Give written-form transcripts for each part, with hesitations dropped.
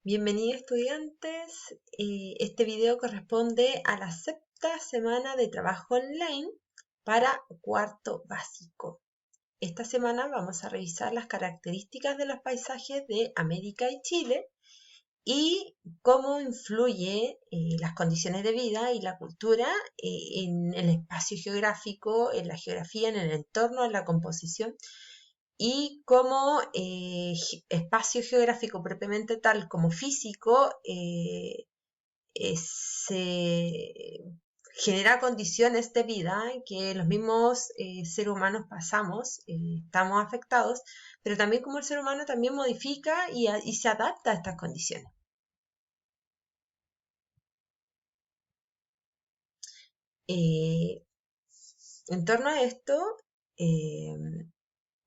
Bienvenidos estudiantes, este video corresponde a la sexta semana de trabajo online para cuarto básico. Esta semana vamos a revisar las características de los paisajes de América y Chile y cómo influye las condiciones de vida y la cultura en el espacio geográfico, en la geografía, en el entorno, en la composición y como espacio geográfico propiamente tal como físico se genera condiciones de vida que los mismos seres humanos pasamos, estamos afectados, pero también como el ser humano también modifica y se adapta a estas condiciones. En torno a esto,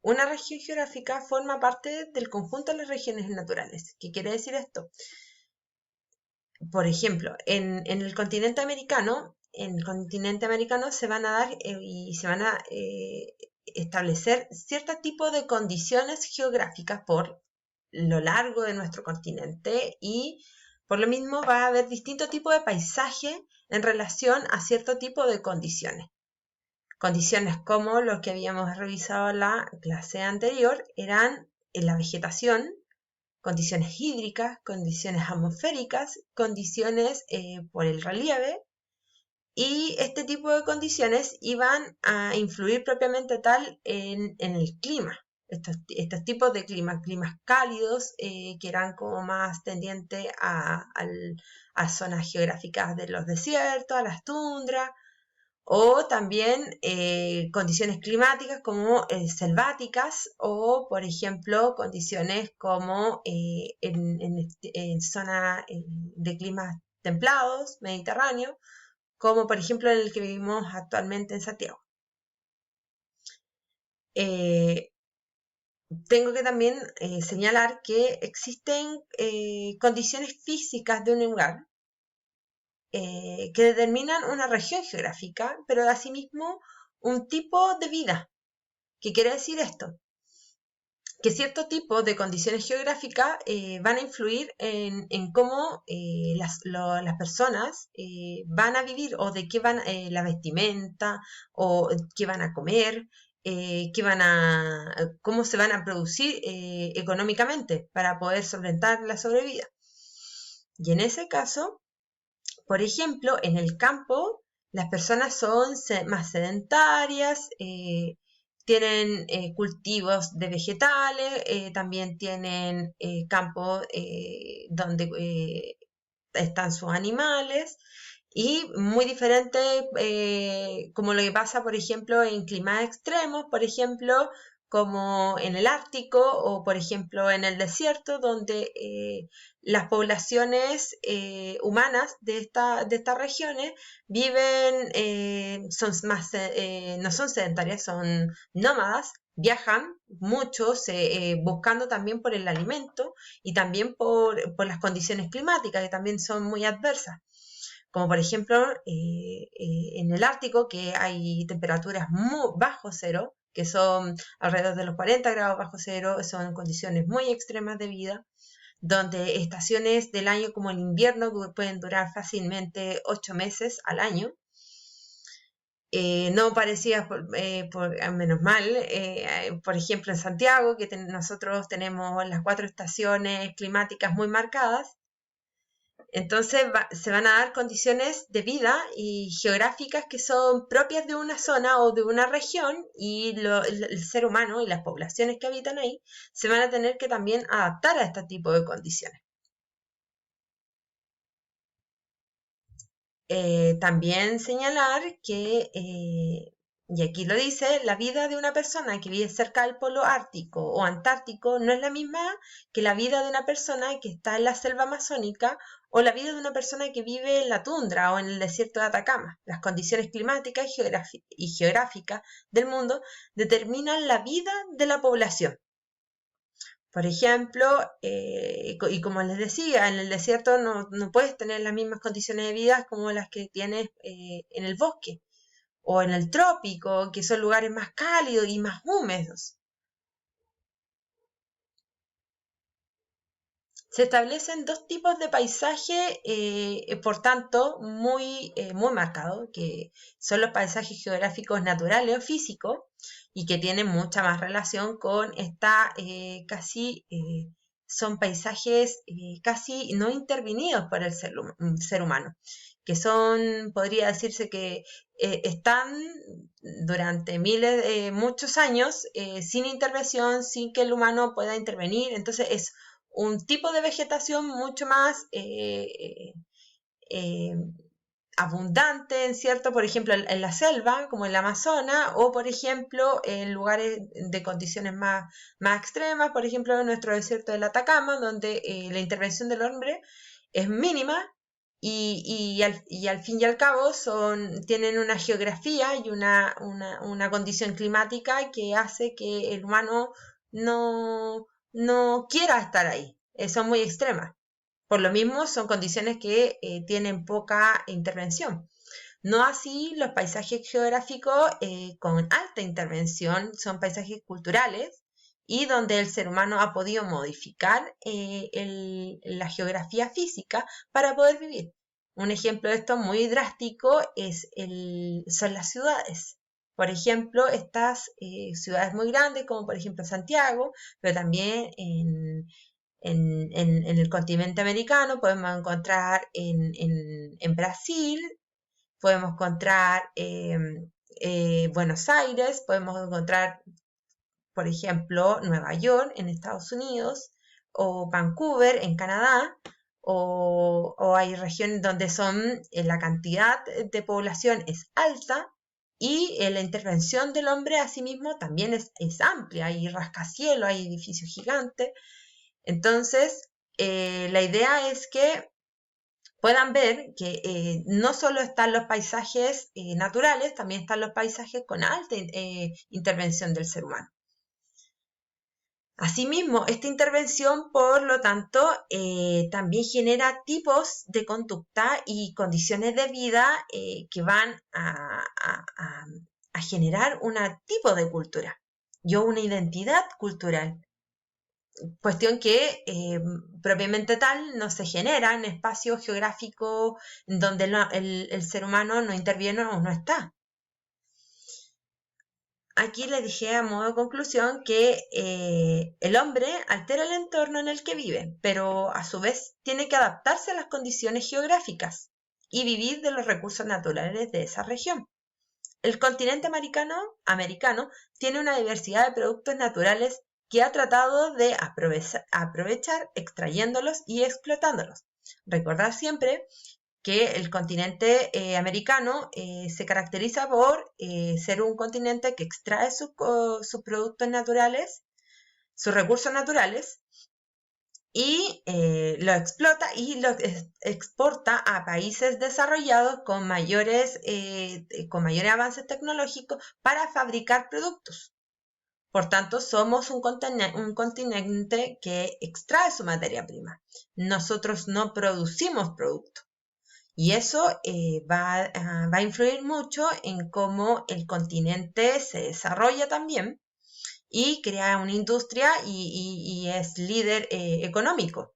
una región geográfica forma parte del conjunto de las regiones naturales. ¿Qué quiere decir esto? Por ejemplo, en el continente americano, se van a dar y se van a establecer cierto tipo de condiciones geográficas por lo largo de nuestro continente y por lo mismo va a haber distintos tipos de paisaje en relación a cierto tipo de condiciones. Condiciones como lo que habíamos revisado en la clase anterior eran en la vegetación, condiciones hídricas, condiciones atmosféricas, condiciones por el relieve, y este tipo de condiciones iban a influir propiamente tal en el clima. Estos tipos de climas cálidos que eran como más tendientes a zonas geográficas de los desiertos, a las tundras, o también condiciones climáticas como selváticas o, por ejemplo, condiciones como en zonas de climas templados, mediterráneos, como por ejemplo en el que vivimos actualmente en Santiago. Tengo que también señalar que existen condiciones físicas de un lugar que determinan una región geográfica, pero asimismo un tipo de vida. ¿Qué quiere decir esto? Que cierto tipo de condiciones geográficas van a influir en cómo las personas van a vivir o de qué van la vestimenta o qué van a comer, cómo se van a producir económicamente para poder solventar la sobrevida. Y en ese caso, por ejemplo, en el campo, las personas son más sedentarias, tienen cultivos de vegetales, también tienen campos donde están sus animales, y muy diferente como lo que pasa, por ejemplo, en climas extremos, por ejemplo, como en el Ártico o, por ejemplo, en el desierto, donde las poblaciones humanas de estas regiones viven, no son sedentarias, son nómadas, viajan mucho buscando también por el alimento y también por las condiciones climáticas, que también son muy adversas. Como por ejemplo en el Ártico, que hay temperaturas muy bajo cero, que son alrededor de los 40 grados bajo cero, son condiciones muy extremas de vida, donde estaciones del año como el invierno pueden durar fácilmente 8 meses al año. No parecía, menos mal, por ejemplo en Santiago, que nosotros tenemos las 4 estaciones climáticas muy marcadas. Entonces se van a dar condiciones de vida y geográficas que son propias de una zona o de una región, y el ser humano y las poblaciones que habitan ahí se van a tener que también adaptar a este tipo de condiciones. También señalar que, y aquí lo dice, la vida de una persona que vive cerca del polo ártico o antártico no es la misma que la vida de una persona que está en la selva amazónica o la vida de una persona que vive en la tundra o en el desierto de Atacama. Las condiciones climáticas y geográficas del mundo determinan la vida de la población. Por ejemplo, y como les decía, en el desierto no puedes tener las mismas condiciones de vida como las que tienes en el bosque o en el trópico, que son lugares más cálidos y más húmedos. Se establecen dos tipos de paisaje, por tanto, muy marcados, que son los paisajes geográficos naturales o físicos, y que tienen mucha más relación con son paisajes casi no intervenidos por el ser humano, que podría decirse que están durante muchos años sin intervención, sin que el humano pueda intervenir. Entonces es un tipo de vegetación mucho más eh, abundante, ¿cierto? Por ejemplo, en la selva, como en la Amazona, o por ejemplo, en lugares de condiciones más extremas, por ejemplo, en nuestro desierto del Atacama, donde la intervención del hombre es mínima y al fin y al cabo tienen una geografía y una condición climática que hace que el humano no quiera estar ahí. Son muy extremas. Por lo mismo, son condiciones que tienen poca intervención. No así los paisajes geográficos con alta intervención, son paisajes culturales y donde el ser humano ha podido modificar la geografía física para poder vivir. Un ejemplo de esto muy drástico son las ciudades. Por ejemplo, estas ciudades muy grandes, como por ejemplo Santiago, pero también en el continente americano, podemos encontrar en Brasil, podemos encontrar Buenos Aires, podemos encontrar, por ejemplo, Nueva York en Estados Unidos, o Vancouver en Canadá, o hay regiones donde la cantidad de población es alta y la intervención del hombre asimismo también es amplia, hay rascacielos, hay edificios gigantes. Entonces, la idea es que puedan ver que no solo están los paisajes naturales, también están los paisajes con alta intervención del ser humano. Asimismo, esta intervención, por lo tanto, también genera tipos de conducta y condiciones de vida que van a generar un tipo de cultura y una identidad cultural. Cuestión que propiamente tal no se genera en espacios geográficos donde el ser humano no interviene o no está. Aquí les dije a modo de conclusión que el hombre altera el entorno en el que vive, pero a su vez tiene que adaptarse a las condiciones geográficas y vivir de los recursos naturales de esa región. El continente americano tiene una diversidad de productos naturales que ha tratado de aprovechar extrayéndolos y explotándolos. Recordar siempre que el continente americano se caracteriza por ser un continente que extrae sus productos naturales, sus recursos naturales, y lo explota y lo exporta a países desarrollados con mayores avances tecnológicos para fabricar productos. Por tanto, somos un continente que extrae su materia prima. Nosotros no producimos productos. Y eso va a influir mucho en cómo el continente se desarrolla también y crea una industria y es líder económico.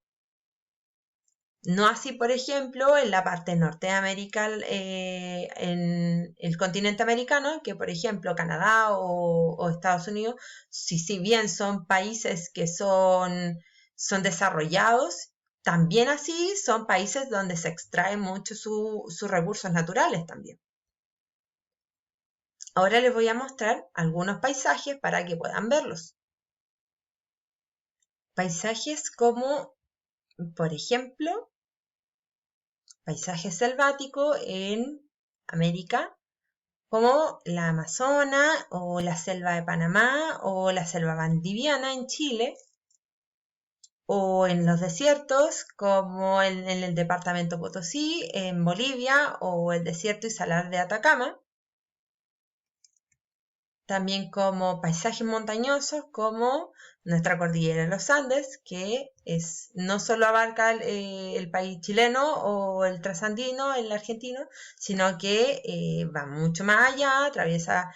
No así, por ejemplo, en la parte norte de América, en el continente americano, que por ejemplo Canadá o Estados Unidos, si bien son países que son desarrollados, también así son países donde se extraen mucho sus recursos naturales también. Ahora les voy a mostrar algunos paisajes para que puedan verlos. Paisajes como, por ejemplo, paisaje selvático en América, como la Amazona o la selva de Panamá o la selva valdiviana en Chile, o en los desiertos como en el departamento Potosí, en Bolivia, o el desierto y salar de Atacama. También como paisajes montañosos como nuestra cordillera de los Andes, que no solo abarca el país chileno o el trasandino, el argentino, sino que va mucho más allá, atraviesa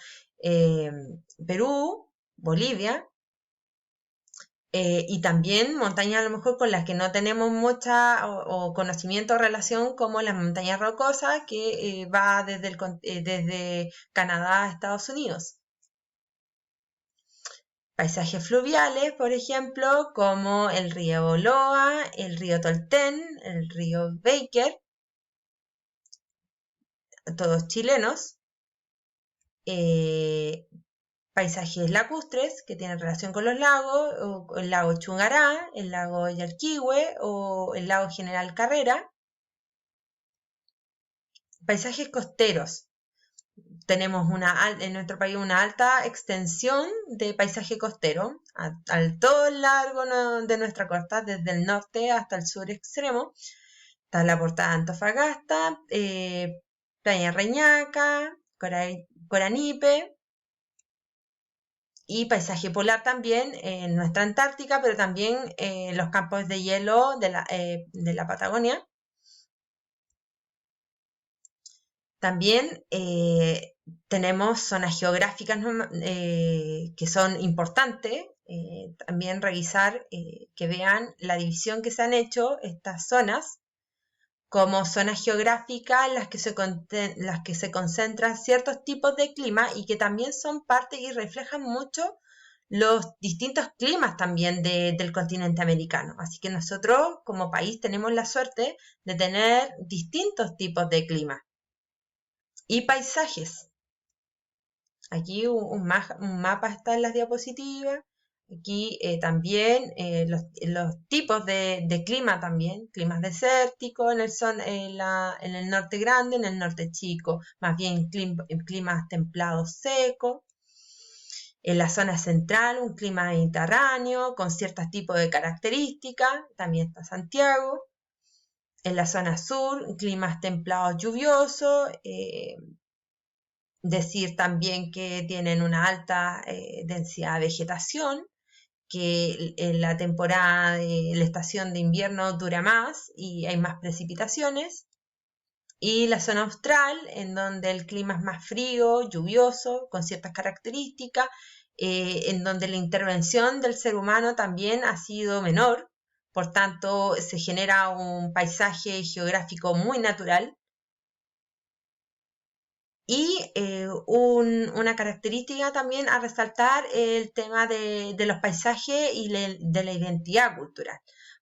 Perú, Bolivia, Y también montañas a lo mejor con las que no tenemos mucha o conocimiento o relación, como las montañas rocosas, que va desde Canadá a Estados Unidos. Paisajes fluviales, por ejemplo, como el río Oloa, el río Tolten, el río Baker, todos chilenos. Paisajes lacustres que tienen relación con los lagos, o el lago Chungará, el lago Yalquihue o el lago General Carrera. Paisajes costeros. Tenemos en nuestro país una alta extensión de paisaje costero, todo el largo de nuestra costa, desde el norte hasta el sur extremo. Está la Portada de Antofagasta, Playa Reñaca, Coranipe, y paisaje polar también en nuestra Antártica, pero también los campos de hielo de la Patagonia. También tenemos zonas geográficas que son importantes. También revisar que vean la división que se han hecho estas zonas como zonas geográficas en las que se concentran ciertos tipos de clima y que también son parte y reflejan mucho los distintos climas también del continente americano. Así que nosotros como país tenemos la suerte de tener distintos tipos de clima y paisajes. Aquí un mapa está en las diapositivas. Aquí también los tipos de clima también, climas desérticos en el norte grande, en el norte chico, más bien climas templados secos. En la zona central, un clima mediterráneo con ciertos tipos de características, también está Santiago. En la zona sur, climas templados lluviosos, decir también que tienen una alta densidad de vegetación, que en la la estación de invierno dura más y hay más precipitaciones. Y la zona austral, en donde el clima es más frío, lluvioso, con ciertas características, en donde la intervención del ser humano también ha sido menor, por tanto se genera un paisaje geográfico muy natural. Y una característica también a resaltar el tema de los paisajes y de la identidad cultural.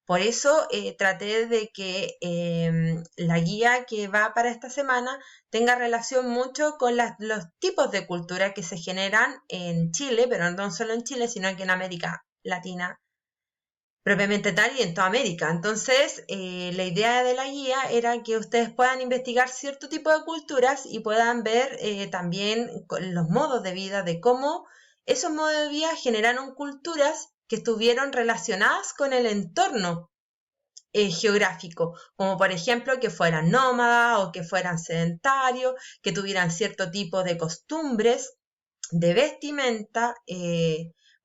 Por eso traté de que la guía que va para esta semana tenga relación mucho con los tipos de cultura que se generan en Chile, pero no solo en Chile, sino que en América Latina propiamente tal y en toda América. Entonces, la idea de la guía era que ustedes puedan investigar cierto tipo de culturas y puedan ver también los modos de vida, de cómo esos modos de vida generaron culturas que estuvieron relacionadas con el entorno geográfico, como por ejemplo que fueran nómadas o que fueran sedentarios, que tuvieran cierto tipo de costumbres, de vestimenta.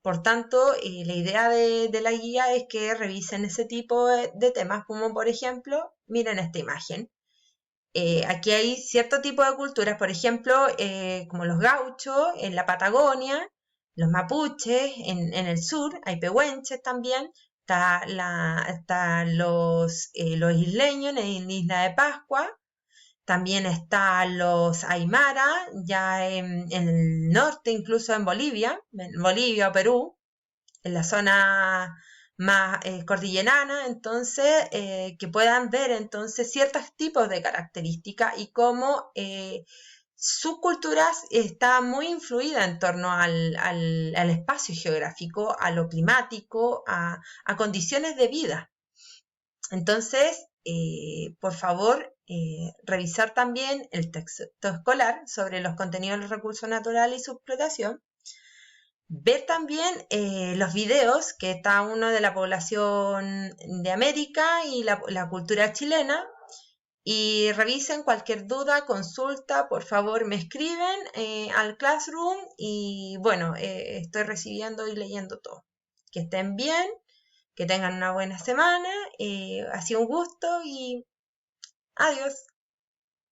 Por tanto, la idea de la guía es que revisen ese tipo de temas, como por ejemplo, miren esta imagen. Aquí hay cierto tipo de culturas, por ejemplo, como los gauchos en la Patagonia, los mapuches en el sur, hay pehuenches también, están los isleños en Isla de Pascua, también están los Aymara, ya en el norte, incluso en Bolivia o Perú, en la zona más cordillerana, entonces, que puedan ver entonces ciertos tipos de características y cómo sus culturas está muy influida en torno al espacio geográfico, a lo climático, a condiciones de vida. Entonces, por favor, revisar también el texto escolar sobre los contenidos de los recursos naturales y su explotación. Ver también los videos que está uno de la población de América y la cultura chilena. Y revisen cualquier duda, consulta, por favor me escriben al Classroom y bueno, estoy recibiendo y leyendo todo. Que estén bien, que tengan una buena semana, ha sido un gusto y adiós.